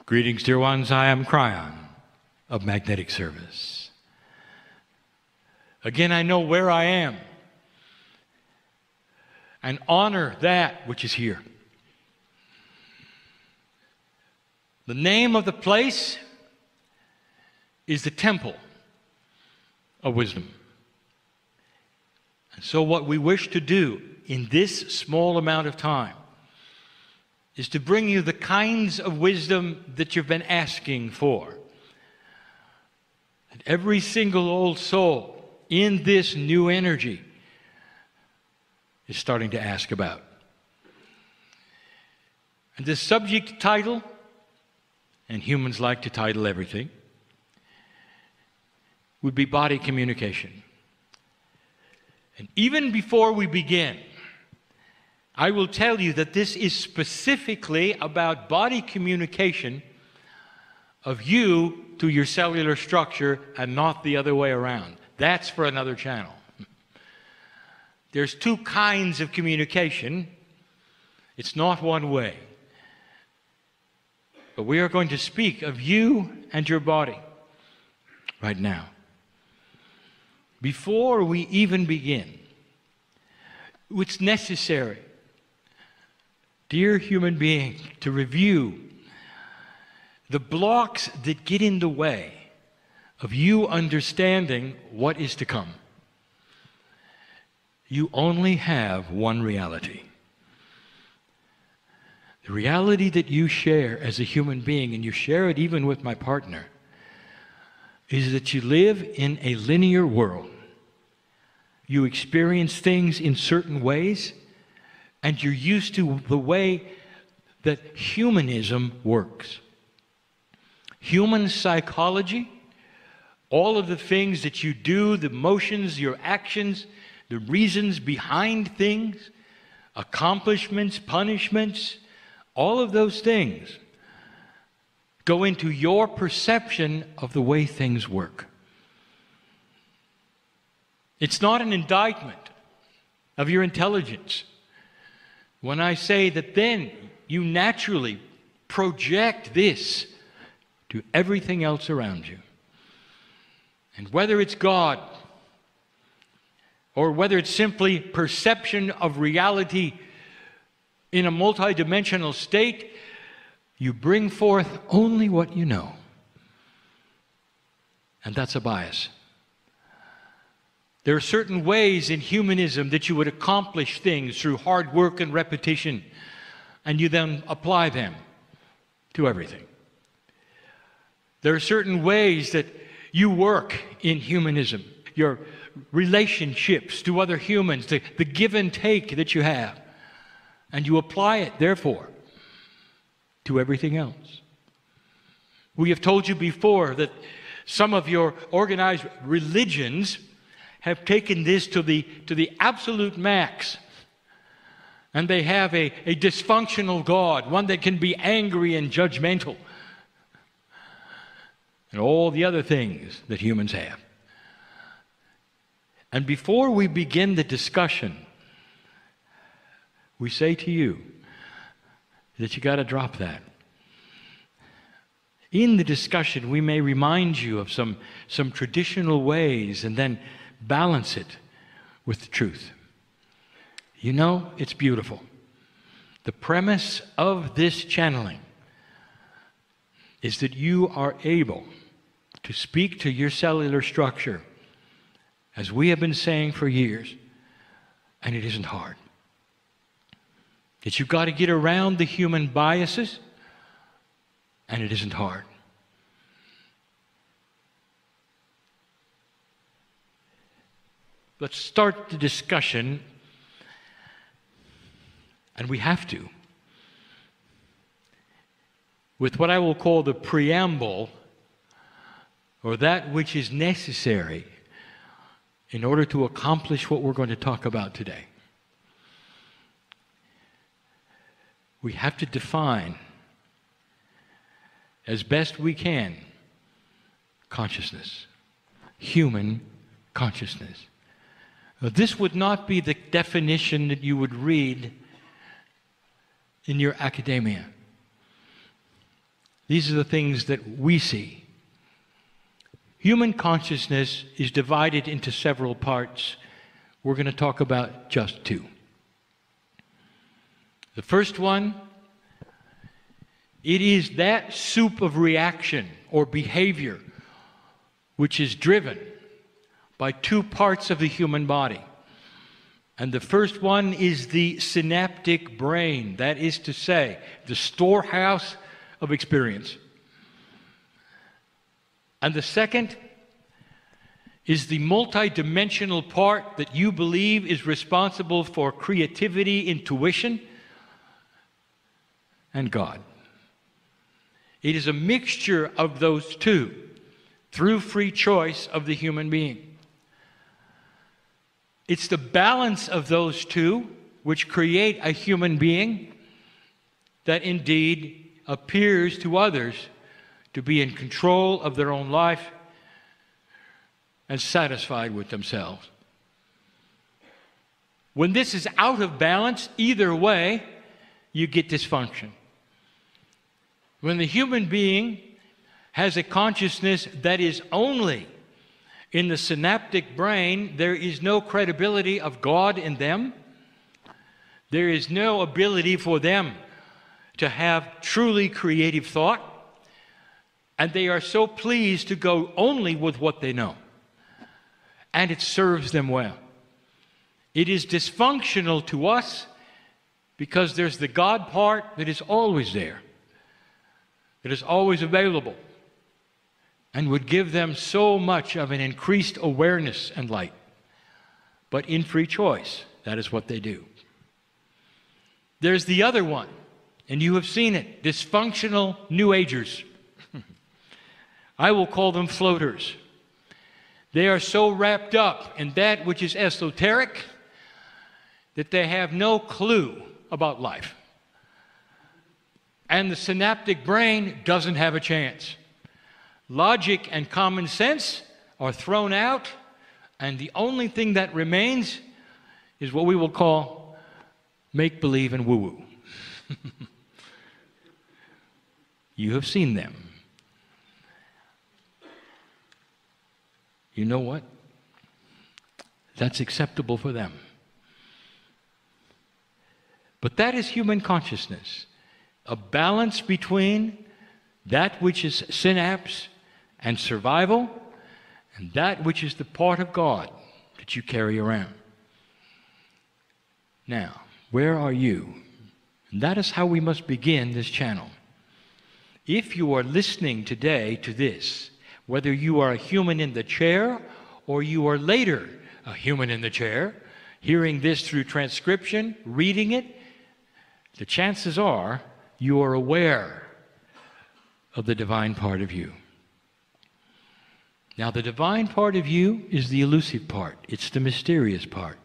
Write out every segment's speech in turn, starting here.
Greetings, dear ones. I am Kryon of Magnetic Service. Again, I know where I am and honor that which is here. The name of the place is the Temple of Wisdom. And so what we wish to do in this small amount of time is to bring you the kinds of wisdom that you've been asking for. And every single old soul in this new energy is starting to ask about. And the subject title, and humans like to title everything, would be body communication. And even before we begin, I will tell you that this is specifically about body communication of you to your cellular structure and not the other way around. That's for another channel. There's two kinds of communication. It's not one way. But we are going to speak of you and your body right now. Before we even begin, it's necessary, dear human being, to review the blocks that get in the way of you understanding what is to come. You only have one reality. The reality that you share as a human being, and you share it even with my partner, is that you live in a linear world. You experience things in certain ways, and you're used to the way that humanism works. Human psychology, all of the things that you do, the motions, your actions, the reasons behind things, accomplishments, punishments, all of those things go into your perception of the way things work. It's not an indictment of your intelligence when I say that then you naturally project this to everything else around you. And whether it's God or whether it's simply perception of reality in a multidimensional state, you bring forth only what you know. And that's a bias. There are certain ways in humanism that you would accomplish things through hard work and repetition, and you then apply them to everything. There are certain ways that you work in humanism, your relationships to other humans, the give and take that you have, and you apply it, therefore, to everything else. We have told you before that some of your organized religions have taken this to the absolute max. And they have a dysfunctional God, one that can be angry and judgmental, and all the other things that humans have. And before we begin the discussion, we say to you that you got to drop that. In the discussion, we may remind you of some traditional ways and then balance it with the truth. You know, it's beautiful. The premise of this channeling is that you are able to speak to your cellular structure, as we have been saying for years, and it isn't hard. That you've got to get around the human biases, and it isn't hard. Let's start the discussion, and we have to, with what I will call the preamble, or that which is necessary in order to accomplish what we're going to talk about today. We have to define, as best we can, consciousness, human consciousness. Now, this would not be the definition that you would read in your academia. These are the things that we see. Human consciousness is divided into several parts. We're going to talk about just two. The first one, it is that soup of reaction or behavior which is driven by two parts of the human body. And the first one is the synaptic brain, that is to say, the storehouse of experience. And the second is the multidimensional part that you believe is responsible for creativity, intuition, and God. It is a mixture of those two through free choice of the human being. It's the balance of those two which create a human being that indeed appears to others to be in control of their own life and satisfied with themselves. When this is out of balance, either way, you get dysfunction. When the human being has a consciousness that is only in the synaptic brain, there is no credibility of God in them. There is no ability for them to have truly creative thought. And they are so pleased to go only with what they know. And it serves them well. It is dysfunctional to us because there's the God part that is always there, that is always available, and would give them so much of an increased awareness and light. But in free choice, that is what they do. There's the other one, and you have seen it, dysfunctional New Agers. I will call them floaters. They are so wrapped up in that which is esoteric that they have no clue about life. And the synaptic brain doesn't have a chance. Logic and common sense are thrown out, and the only thing that remains is what we will call make-believe and woo-woo. You have seen them. You know what? That's acceptable for them. But that is human consciousness, a balance between that which is synapse and survival, and that which is the part of God that you carry around. Now, where are you? And that is how we must begin this channel. If you are listening today to this, whether you are a human in the chair or you are later a human in the chair, hearing this through transcription, reading it, the chances are you are aware of the divine part of you. Now, the divine part of you is the elusive part. It's the mysterious part.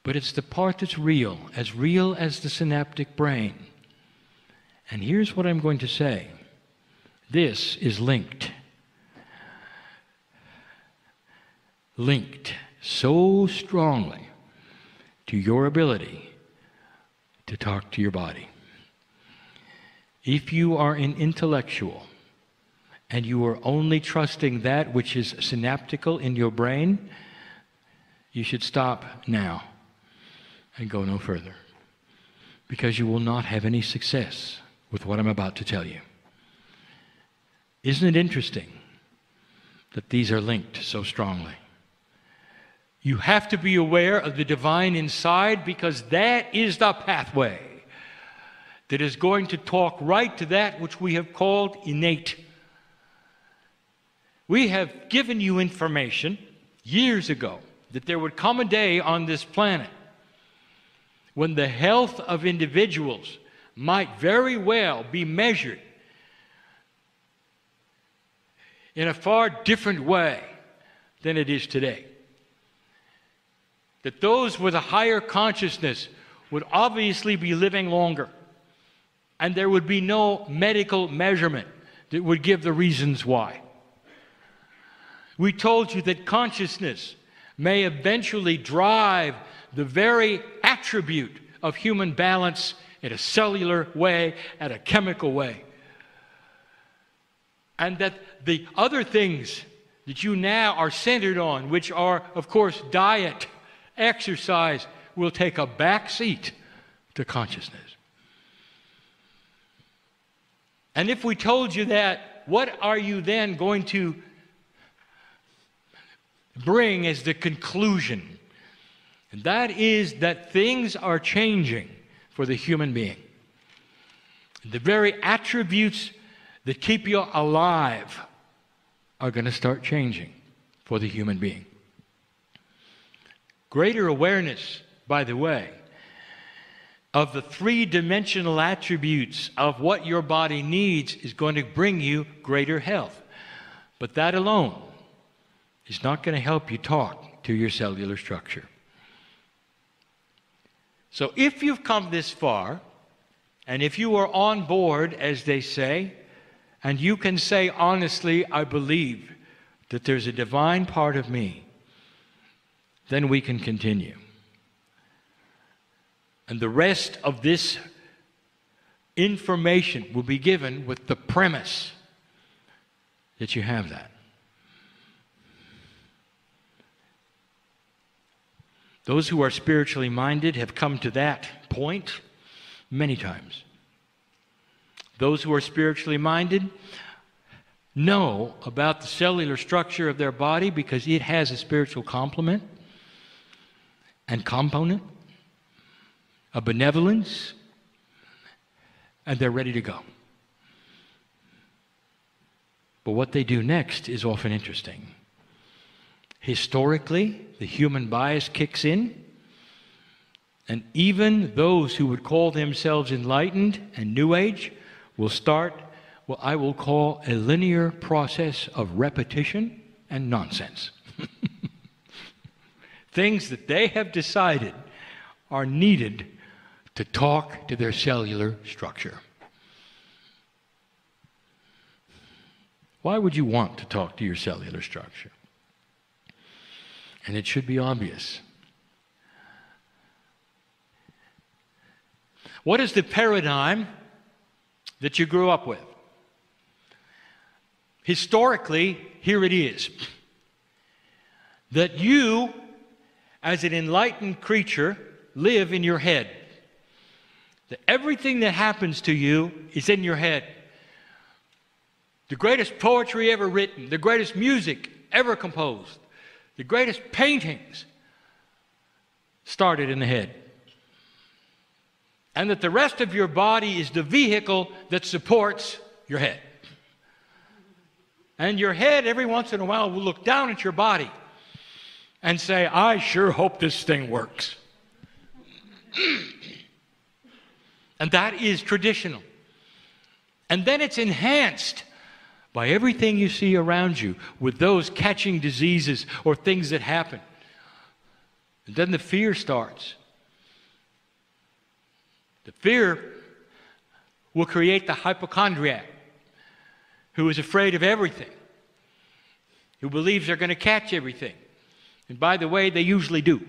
But it's the part that's real as the synaptic brain. And here's what I'm going to say. This is linked so strongly to your ability to talk to your body. If you are an intellectual and you are only trusting that which is synaptical in your brain, you should stop now and go no further, because you will not have any success with what I'm about to tell you. Isn't it interesting that these are linked so strongly? You have to be aware of the divine inside, because that is the pathway that is going to talk right to that which we have called innate. We have given you information years ago that there would come a day on this planet when the health of individuals might very well be measured in a far different way than it is today. That those with a higher consciousness would obviously be living longer, and there would be no medical measurement that would give the reasons why. We told you that consciousness may eventually drive the very attribute of human balance in a cellular way, at a chemical way. And that the other things that you now are centered on, which are, of course, diet, exercise, will take a back seat to consciousness. And if we told you that, what are you then going to bring as the conclusion? And that is that things are changing for the human being. The very attributes that keep you alive are going to start changing for the human being. Greater awareness, by the way, of the three-dimensional attributes of what your body needs is going to bring you greater health. But that alone is not going to help you talk to your cellular structure. So if you've come this far, and if you are on board, as they say, and you can say honestly, I believe that there's a divine part of me, then we can continue. And the rest of this information will be given with the premise that you have that. Those who are spiritually minded have come to that point many times. Those who are spiritually minded know about the cellular structure of their body because it has a spiritual complement and component, a benevolence, and they're ready to go. But what they do next is often interesting. Historically, the human bias kicks in, and even those who would call themselves enlightened and New Age will start what I will call a linear process of repetition and nonsense. Things that they have decided are needed to talk to their cellular structure. Why would you want to talk to your cellular structure? And it should be obvious. What is the paradigm that you grew up with? Historically, here it is. That you, as an enlightened creature, live in your head. That everything that happens to you is in your head. The greatest poetry ever written, the greatest music ever composed, the greatest paintings started in the head. And that the rest of your body is the vehicle that supports your head. And your head, every once in a while, will look down at your body and say, I sure hope this thing works. And that is traditional. And then it's enhanced by everything you see around you with those catching diseases or things that happen. And then the fear starts. The fear will create the hypochondriac who is afraid of everything, who believes they're going to catch everything. And by the way, they usually do.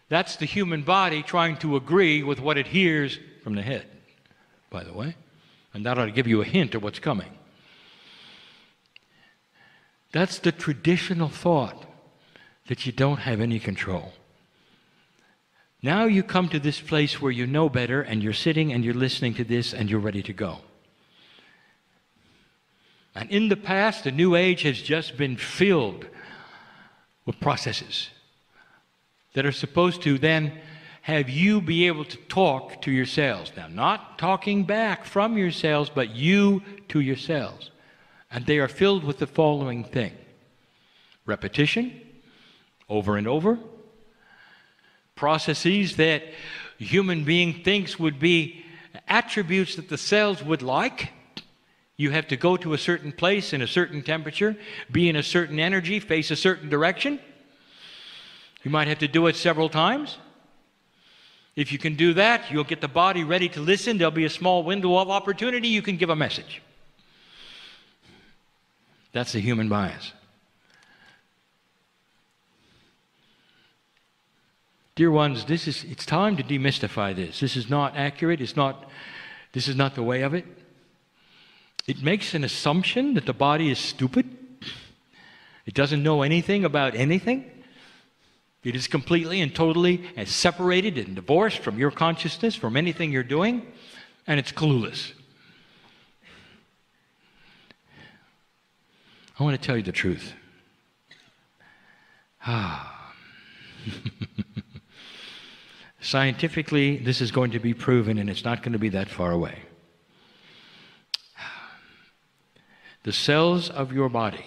That's the human body trying to agree with what it hears from the head, by the way. And that ought to give you a hint of what's coming. That's the traditional thought that you don't have any control. Now you come to this place where you know better and you're sitting and you're listening to this and you're ready to go. And in the past, the New Age has just been filled with processes that are supposed to then have you be able to talk to your cells. Now, not talking back from your cells, but you to your cells. And they are filled with the following thing. Repetition, over and over. Processes that a human being thinks would be attributes that the cells would like. You have to go to a certain place in a certain temperature, be in a certain energy, face a certain direction. You might have to do it several times. If you can do that, you'll get the body ready to listen. There'll be a small window of opportunity. You can give a message. That's the human bias. Dear ones, it's time to demystify this. This is not accurate. This is not the way of it. It makes an assumption that the body is stupid. It doesn't know anything about anything. It is completely and totally separated and divorced from your consciousness, from anything you're doing, and it's clueless. I want to tell you the truth. Scientifically, this is going to be proven, and it's not going to be that far away. The cells of your body,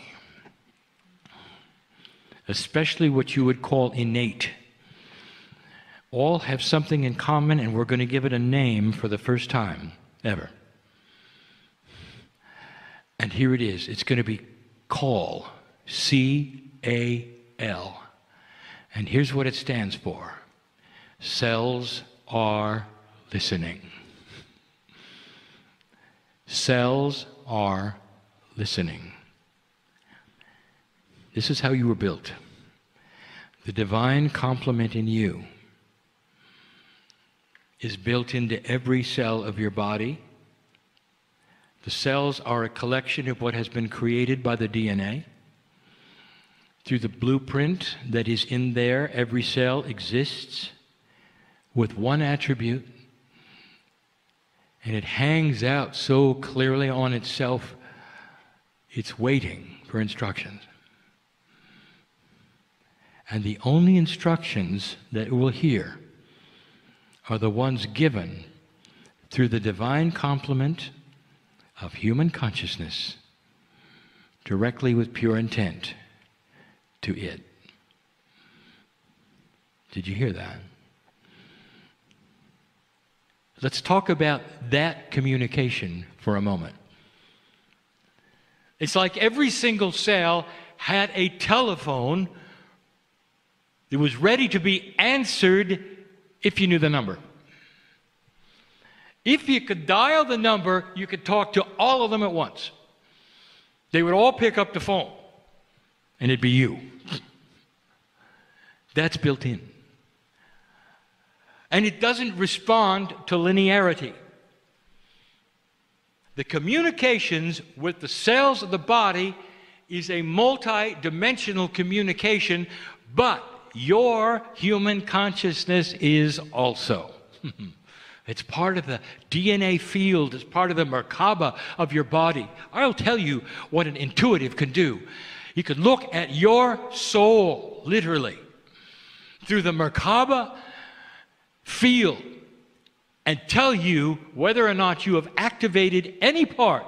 especially what you would call innate, all have something in common, and we're going to give it a name for the first time ever. And here it is. It's going to be CAL, C-A-L. And here's what it stands for. Cells are listening. Cells are listening. This is how you were built. The divine complement in you is built into every cell of your body. The cells are a collection of what has been created by the DNA. Through the blueprint that is in there, every cell exists with one attribute, and it hangs out so clearly on itself, it's waiting for instructions. And the only instructions that it will hear are the ones given through the divine complement of human consciousness, directly with pure intent to it. Did you hear that? Let's talk about that communication for a moment. It's like every single cell had a telephone that was ready to be answered if you knew the number. If you could dial the number, you could talk to all of them at once. They would all pick up the phone, and it'd be you. That's built in. And it doesn't respond to linearity. The communications with the cells of the body is a multi-dimensional communication, but your human consciousness is also. It's part of the DNA field. It's part of the Merkaba of your body. I'll tell you what an intuitive can do. You can look at your soul, literally, through the Merkaba field and tell you whether or not you have activated any part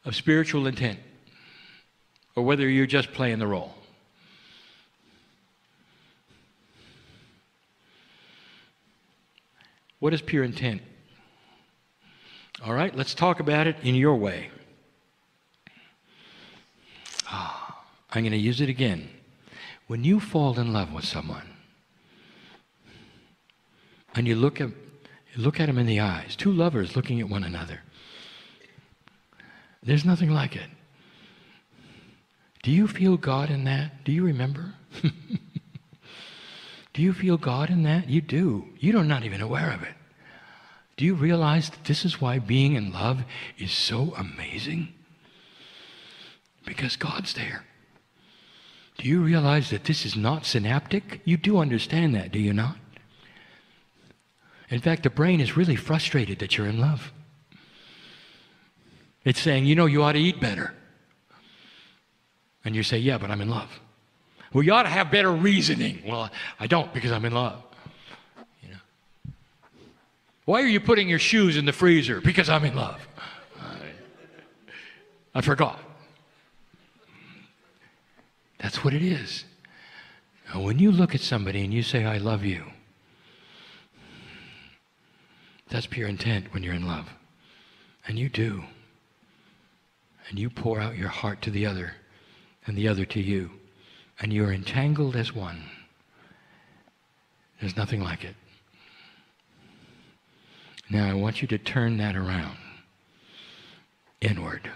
of spiritual intent or whether you're just playing the role. What is pure intent? All right, let's talk about it in your way. I'm going to use it again. When you fall in love with someone, and you look at them in the eyes, two lovers looking at one another, there's nothing like it. Do you feel God in that? Do you remember? Do you feel God in that? You do. You're not even aware of it. Do you realize that this is why being in love is so amazing? Because God's there. Do you realize that this is not synaptic? You do understand that, do you not? In fact, the brain is really frustrated that you're in love. It's saying, you know, you ought to eat better. And you say, yeah, but I'm in love. Well, you ought to have better reasoning. Well, I don't because I'm in love. You know. Why are you putting your shoes in the freezer? Because I'm in love. I forgot. That's what it is. Now, when you look at somebody and you say, I love you, that's pure intent when you're in love. And you do. And you pour out your heart to the other and the other to you. And you're entangled as one. There's nothing like it. Now I want you to turn that around. Inward.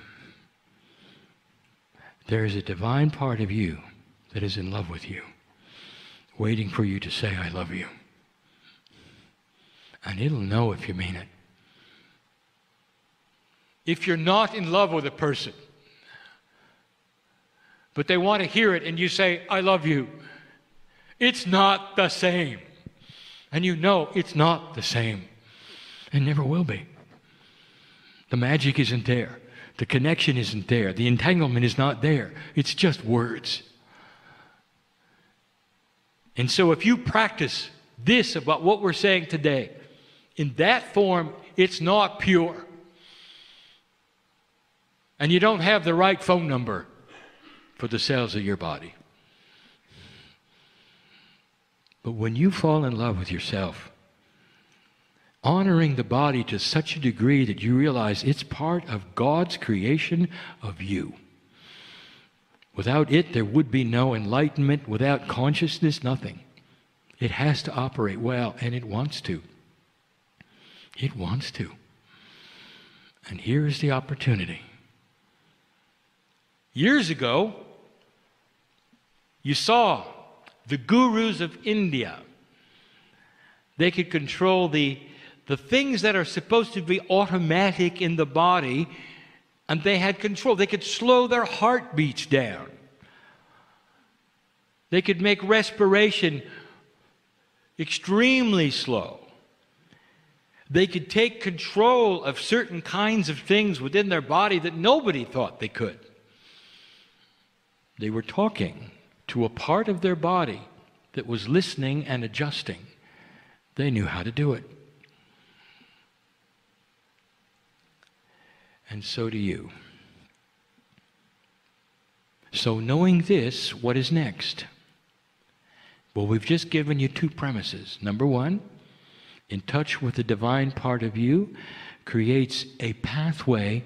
There is a divine part of you that is in love with you, waiting for you to say, I love you. And it'll know if you mean it. if you're not in love with a person, but they want to hear it and you say, I love you, it's not the same. And you know it's not the same. It never will be. The magic isn't there. The connection isn't there. The entanglement is not there. It's just words. And so if you practice this about what we're saying today, in that form, it's not pure. And you don't have the right phone number for the cells of your body. But when you fall in love with yourself, honoring the body to such a degree that you realize it's part of God's creation of you. Without it, there would be no enlightenment. Without consciousness, nothing. It has to operate well, and it wants to. It wants to. And here is the opportunity. Years ago, you saw the gurus of India. They could control the things that are supposed to be automatic in the body, and they had control. They could slow their heartbeats down. They could make respiration extremely slow. They could take control of certain kinds of things within their body that nobody thought they could. They were talking to a part of their body that was listening and adjusting. They knew how to do it. And so do you. So knowing this, what is next? Well, we've just given you two premises. Number one, in touch with the divine part of you creates a pathway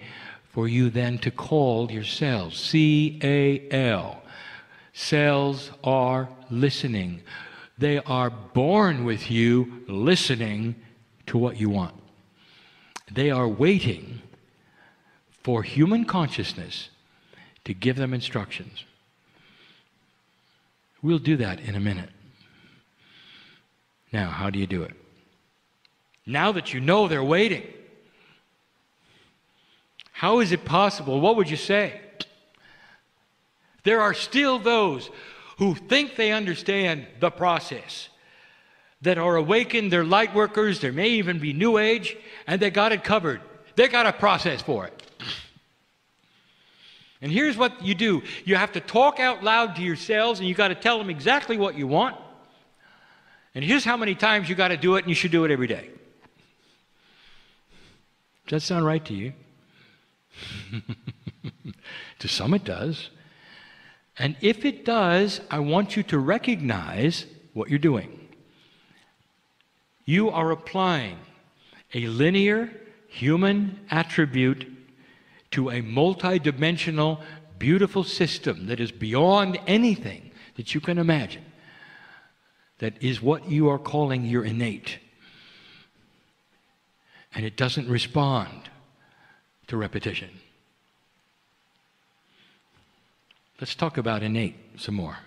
for you then to call your cells. C-A-L. Cells are listening. They are born with you listening to what you want. They are waiting for human consciousness to give them instructions. We'll do that in a minute. Now, how do you do it? Now that you know they're waiting, how is it possible? What would you say? There are still those who think they understand the process, that are awakened, they're light workers, there may even be New Age, and they got it covered. They got a process for it. And here's what you do. You have to talk out loud to yourselves, and you got to tell them exactly what you want. And here's how many times you got to do it, and you should do it every day. Does that sound right to you? To some it does. And if it does, I want you to recognize what you're doing. You are applying a linear human attribute to a multidimensional, beautiful system that is beyond anything that you can imagine. That is what you are calling your innate. And it doesn't respond to repetition. Let's talk about innate some more.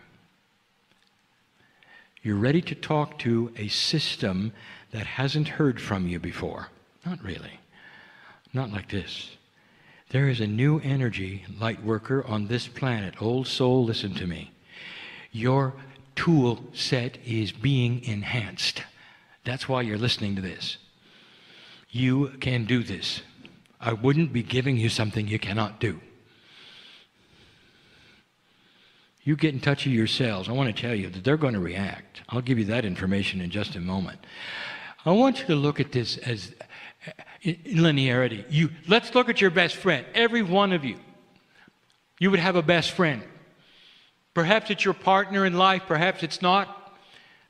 You're ready to talk to a system that hasn't heard from you before. Not really. Not like this. There is a new energy, light worker, on this planet. Old soul, listen to me. Your tool set is being enhanced. That's why you're listening to this. You can do this. I wouldn't be giving you something you cannot do. You get in touch with your cells. I want to tell you that they're going to react. I'll give you that information in just a moment. I want you to look at this as linearity. Let's look at your best friend. Every one of you. You would have a best friend. Perhaps it's your partner in life. Perhaps it's not.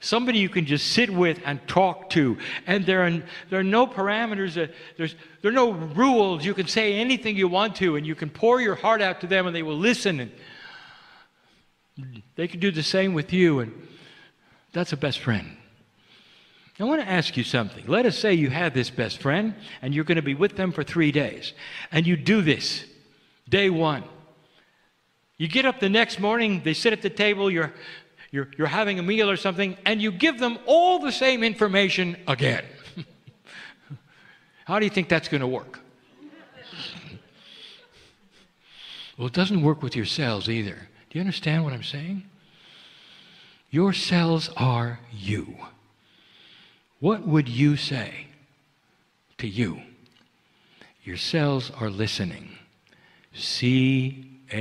Somebody you can just sit with and talk to. And there are no parameters. There are no rules. You can say anything you want to, and you can pour your heart out to them, and they will listen. And they can do the same with you, and that's a best friend. I want to ask you something. Let us say you have this best friend, and you're going to be with them for 3 days. And you do this. Day one. You get up the next morning, they sit at the table, you're having a meal or something, and you give them all the same information again. How do you think that's going to work? Well, it doesn't work with your cells either. Do you understand what I'm saying? Your cells are you. What would you say to you? Your cells are listening. C-A-L.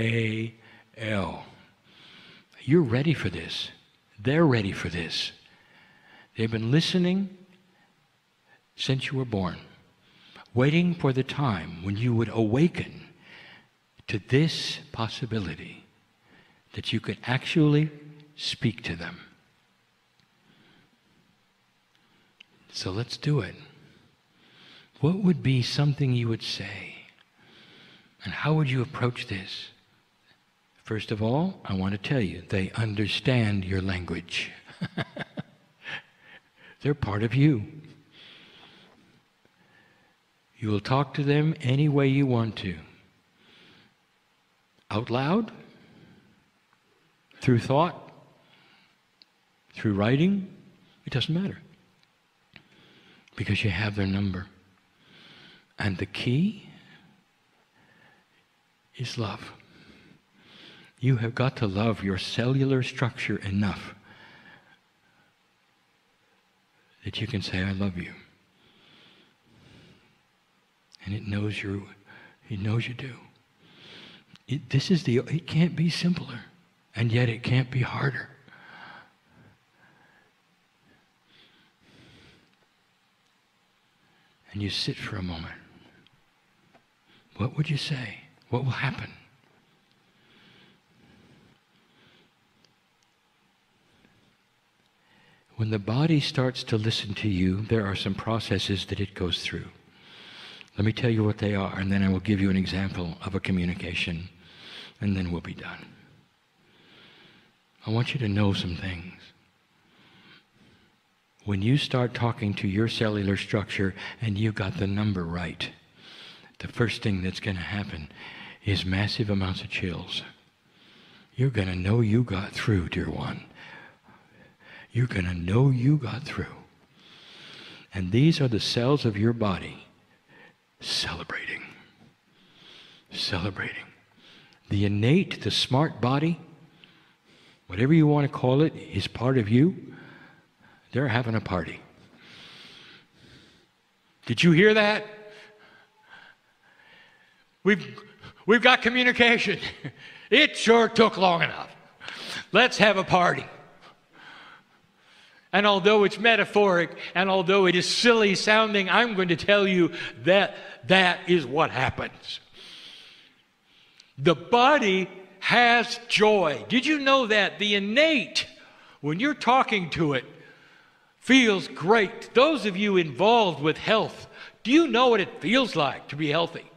You're ready for this. They're ready for this. They've been listening since you were born, waiting for the time when you would awaken to this possibility that you could actually speak to them. So let's do it. What would be something you would say? And how would you approach this? First of all, I want to tell you, they understand your language. They're part of you. You will talk to them any way you want to. Out loud, through thought, through writing, it doesn't matter. Because you have their number. And the key is love. You have got to love your cellular structure enough that you can say, I love you. And it knows you do. It can't be simpler, and yet it can't be harder. And you sit for a moment. What would you say? What will happen? When the body starts to listen to you, there are some processes that it goes through. Let me tell you what they are, and then I will give you an example of a communication, and then we'll be done. I want you to know some things. When you start talking to your cellular structure and you got the number right, the first thing that's going to happen is massive amounts of chills. You're going to know you got through, dear one. You're going to know you got through. And these are the cells of your body celebrating. Celebrating. The innate, the smart body, whatever you want to call it, is part of you. They're having a party. Did you hear that? We've got communication. It sure took long enough. Let's have a party. And although it's metaphoric, and although it is silly sounding, I'm going to tell you that that is what happens. The body has joy. Did you know that? The innate, when you're talking to it, feels great. Those of you involved with health, do you know what it feels like to be healthy?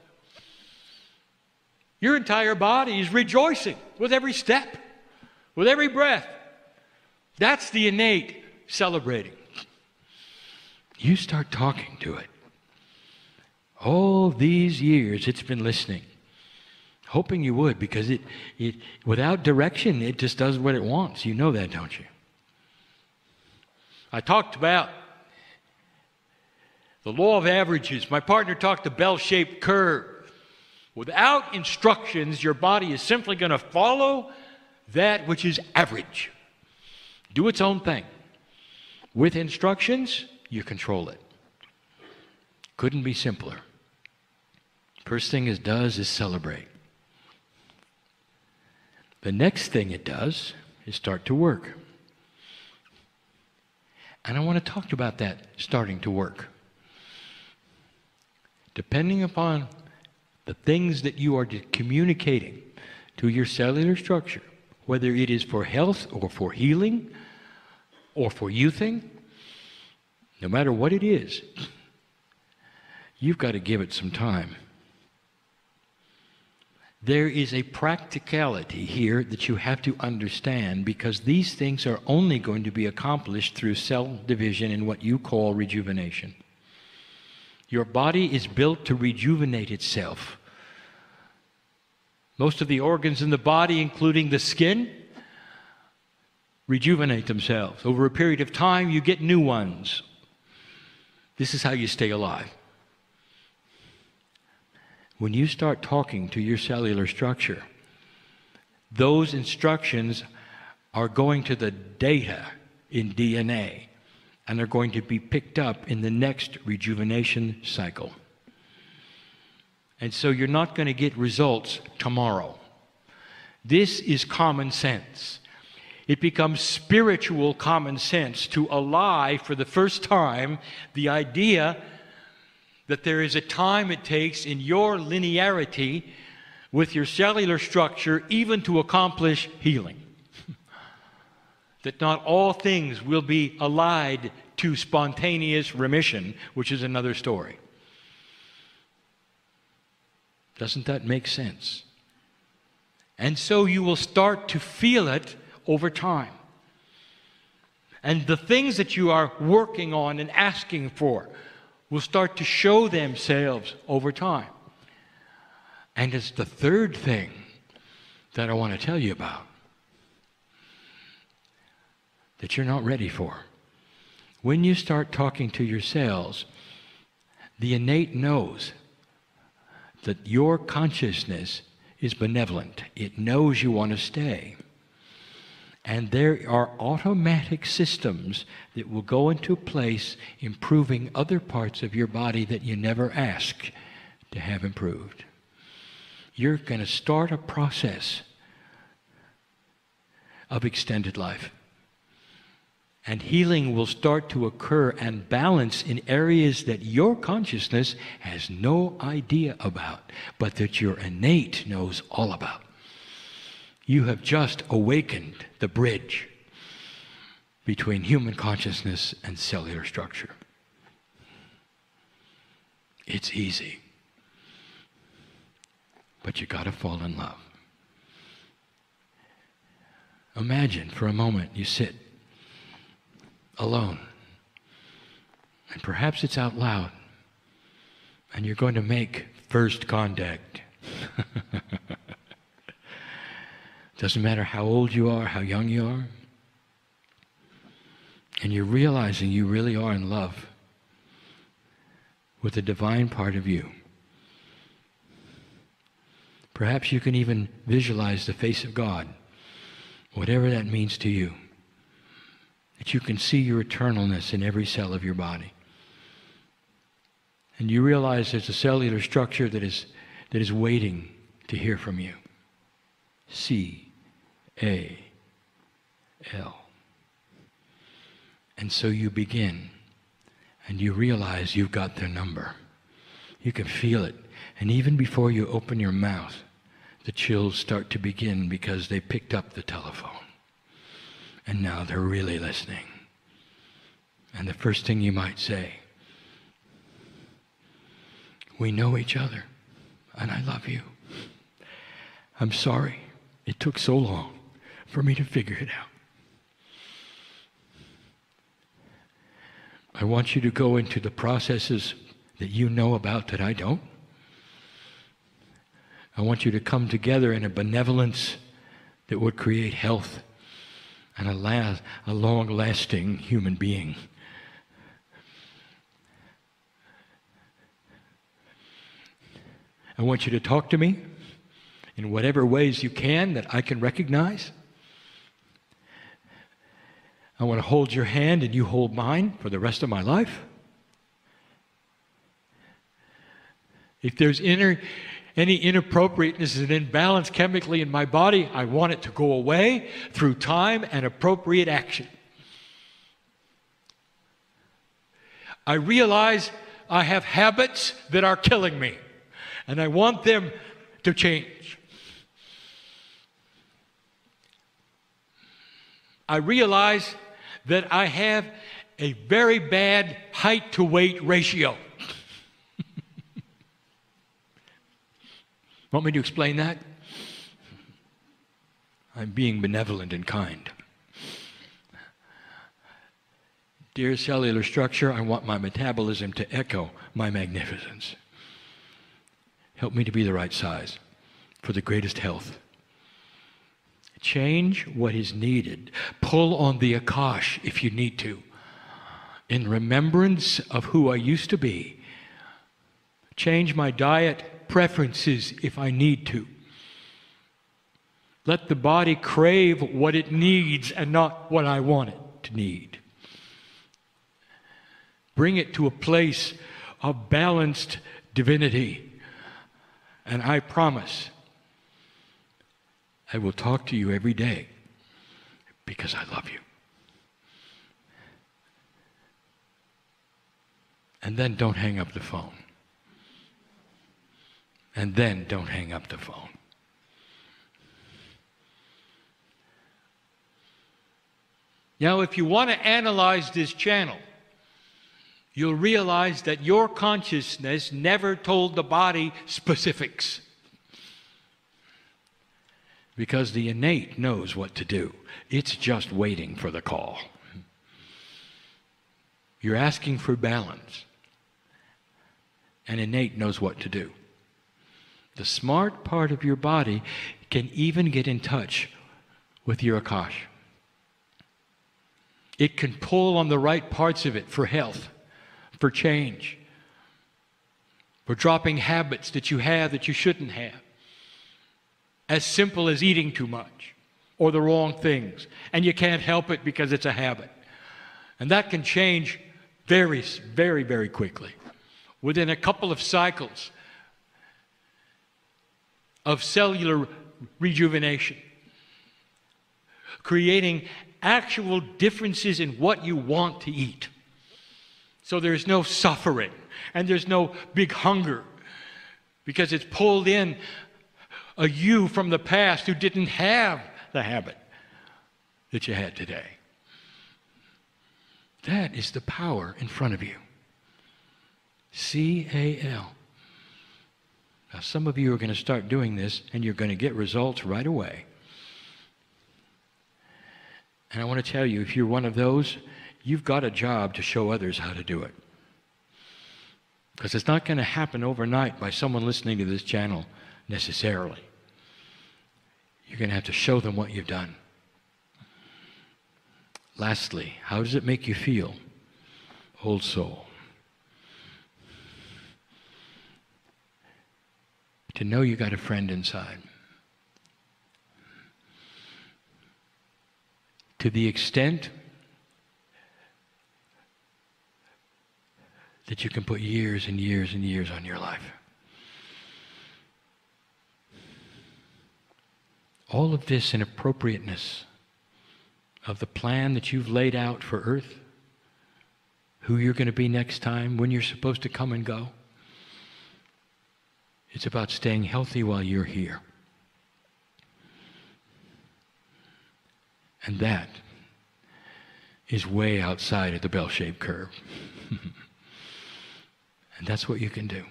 Your entire body is rejoicing with every step, with every breath. That's the innate celebrating. You start talking to it. All these years it's been listening, hoping you would, because it without direction, it just does what it wants. You know that, don't you? I talked about the law of averages. My partner talked the bell-shaped curve. Without instructions, your body is simply going to follow that which is average. Do its own thing. With instructions, you control it. Couldn't be simpler. First thing it does is celebrate. The next thing it does is start to work. And I want to talk about that starting to work. Depending upon the things that you are communicating to your cellular structure, whether it is for health or for healing or for youthing, no matter what it is, you've got to give it some time. There is a practicality here that you have to understand, because these things are only going to be accomplished through cell division and what you call rejuvenation. Your body is built to rejuvenate itself. Most of the organs in the body, including the skin, rejuvenate themselves. Over a period of time, you get new ones. This is how you stay alive. When you start talking to your cellular structure, those instructions are going to the data in DNA, and they're going to be picked up in the next rejuvenation cycle. And so you're not going to get results tomorrow. This is common sense. It becomes spiritual common sense to ally for the first time the idea that there is a time it takes in your linearity with your cellular structure even to accomplish healing. That not all things will be allied to spontaneous remission, which is another story. Doesn't that make sense? And so you will start to feel it over time. And the things that you are working on and asking for will start to show themselves over time. And it's the third thing that I want to tell you about that you're not ready for. When you start talking to your cells, the innate knows that your consciousness is benevolent. It knows you want to stay. And there are automatic systems that will go into place improving other parts of your body that you never asked to have improved. You're going to start a process of extended life. And healing will start to occur and balance in areas that your consciousness has no idea about, but that your innate knows all about. You have just awakened the bridge between human consciousness and cellular structure. It's easy, but you got to fall in love. Imagine for a moment you sit alone, and perhaps it's out loud, and you're going to make first contact. Doesn't matter how old you are, how young you are, and you're realizing you really are in love with the divine part of you. Perhaps you can even visualize the face of God, whatever that means to you. That you can see your eternalness in every cell of your body. And you realize there's a cellular structure that is waiting to hear from you. C-A-L. And so you begin, and you realize you've got their number. You can feel it. And even before you open your mouth, the chills start to begin because they picked up the telephone. And now they're really listening. And the first thing you might say, we know each other, and I love you. I'm sorry it took so long for me to figure it out. I want you to go into the processes that you know about that I don't. I want you to come together in a benevolence that would create health and a long-lasting human being. I want you to talk to me in whatever ways you can that I can recognize. I want to hold your hand and you hold mine for the rest of my life. If there's any inappropriateness and imbalance chemically in my body, I want it to go away through time and appropriate action. I realize I have habits that are killing me, and I want them to change. I realize that I have a very bad height to weight ratio. Want me to explain that? I'm being benevolent and kind. Dear cellular structure, I want my metabolism to echo my magnificence. Help me to be the right size for the greatest health. Change what is needed. Pull on the Akash if you need to. In remembrance of who I used to be. Change my diet preferences if I need to. Let the body crave what it needs and not what I want it to need. Bring it to a place of balanced divinity. And I promise I will talk to you every day because I love you. And then don't hang up the phone. And then don't hang up the phone. Now, if you want to analyze this channel, you'll realize that your consciousness never told the body specifics. Because the innate knows what to do. It's just waiting for the call. You're asking for balance. And innate knows what to do. The smart part of your body can even get in touch with your Akash. It can pull on the right parts of it for health, for change, for dropping habits that you have that you shouldn't have. As simple as eating too much or the wrong things. And you can't help it because it's a habit. And that can change very, very, very quickly. Within a couple of cycles of cellular rejuvenation. Creating actual differences in what you want to eat. So there's no suffering and there's no big hunger because it's pulled in a you from the past who didn't have the habit that you had today. That is the power in front of you. C-A-L. Now some of you are going to start doing this and you're going to get results right away. And I want to tell you, if you're one of those, you've got a job to show others how to do it. Because it's not going to happen overnight by someone listening to this channel necessarily. You're going to have to show them what you've done. Lastly, how does it make you feel? Old soul. To know you got a friend inside. To the extent that you can put years and years and years on your life. All of this in appropriateness of the plan that you've laid out for Earth, who you're going to be next time, when you're supposed to come and go. It's about staying healthy while you're here. And that is way outside of the bell-shaped curve. And that's what you can do.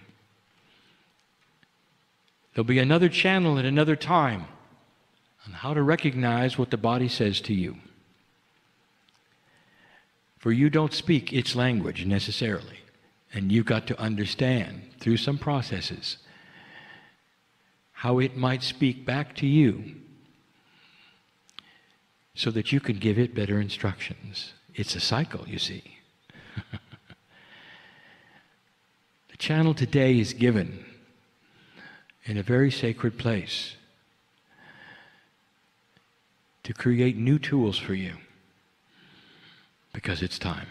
There'll be another channel at another time on how to recognize what the body says to you. For you don't speak its language necessarily. And you've got to understand through some processes how it might speak back to you so that you can give it better instructions. It's a cycle, you see. The channel today is given in a very sacred place to create new tools for you because it's time.